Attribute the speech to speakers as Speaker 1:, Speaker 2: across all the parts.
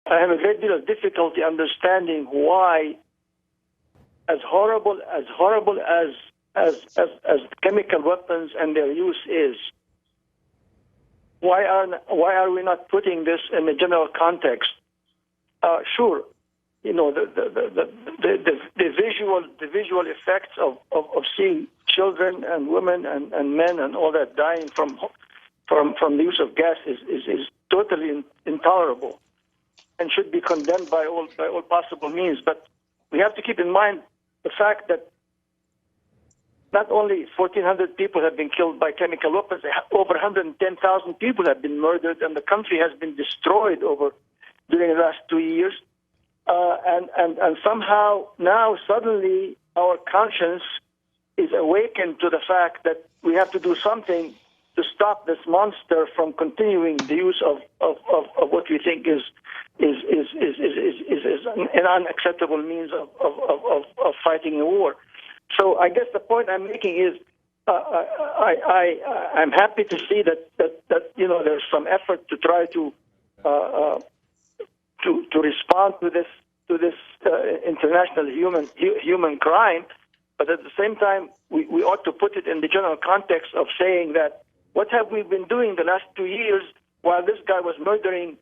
Speaker 1: I have a great deal of difficulty understanding why, as horrible as chemical weapons and their use is, why are we not putting this in the general context? Sure, you know, the visual effects of seeing children and women and men and all that dying from the use of gas is totally intolerable and should be condemned by all possible means. But we have to keep in mind the fact that not only 1,400 people have been killed by chemical weapons, over 110,000 people have been murdered, and the country has been destroyed during the last 2 years. And somehow now suddenly our conscience is awakened to the fact that we have to do something to stop this monster from continuing the use of what we think is an unacceptable means of fighting a war. So I guess the point I'm making is I'm happy to see that you know there's some effort to try to respond to this international human crime, but at the same time we ought to put it in the general context of saying that what have we been doing the last 2 years while this guy was murdering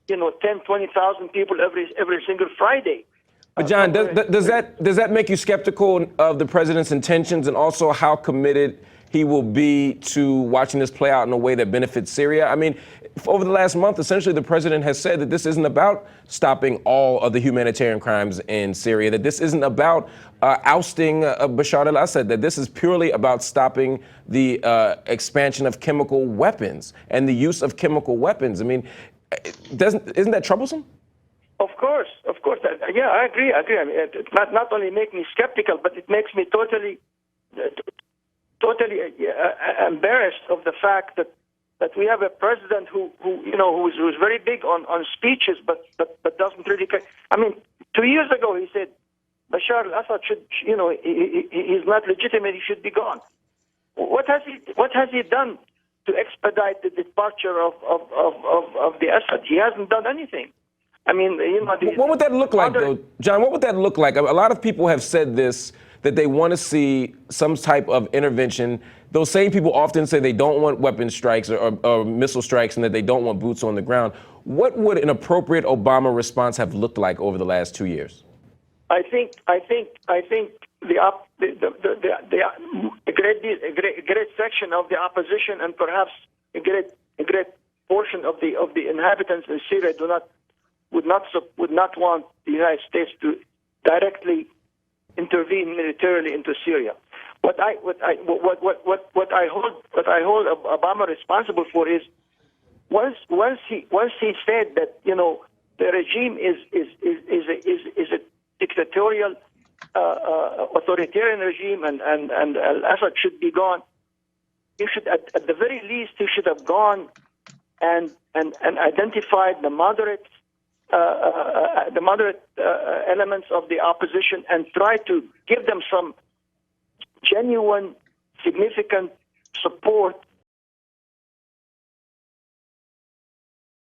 Speaker 1: 10,000-20,000 people every single Friday.
Speaker 2: But John, does that make you skeptical of the president's intentions and also how committed he will be to watching this play out in a way that benefits Syria? I mean, over the last month, essentially, the president has said that this isn't about stopping all of the humanitarian crimes in Syria, that this isn't about ousting Bashar al-Assad, that this is purely about stopping the expansion of chemical weapons and the use of chemical weapons. I mean, isn't that troublesome?
Speaker 1: Of course. Yeah, I agree. I mean, it not only makes me skeptical, but it makes me totally embarrassed of the fact that we have a president who's very big on speeches, but doesn't really care. I mean, 2 years ago he said Bashar al-Assad should, he's not legitimate. He should be gone. What has he done to expedite the departure of the Assad? He hasn't done anything. I mean,
Speaker 2: what would that look like, though, John? What would that look like? A lot of people have said this, that they want to see some type of intervention. Those same people often say they don't want weapon strikes or missile strikes and that they don't want boots on the ground. What would an appropriate Obama response have looked like over the last 2 years?
Speaker 1: I think a great section of the opposition and perhaps a great portion of the inhabitants in Syria would not want the United States to directly intervene militarily into Syria. What I hold Obama responsible for is once he said that the regime is a dictatorial authoritarian regime and al-Assad should be gone. He should at the very least he should have gone and identified the moderate elements of the opposition and try to give them some genuine, significant support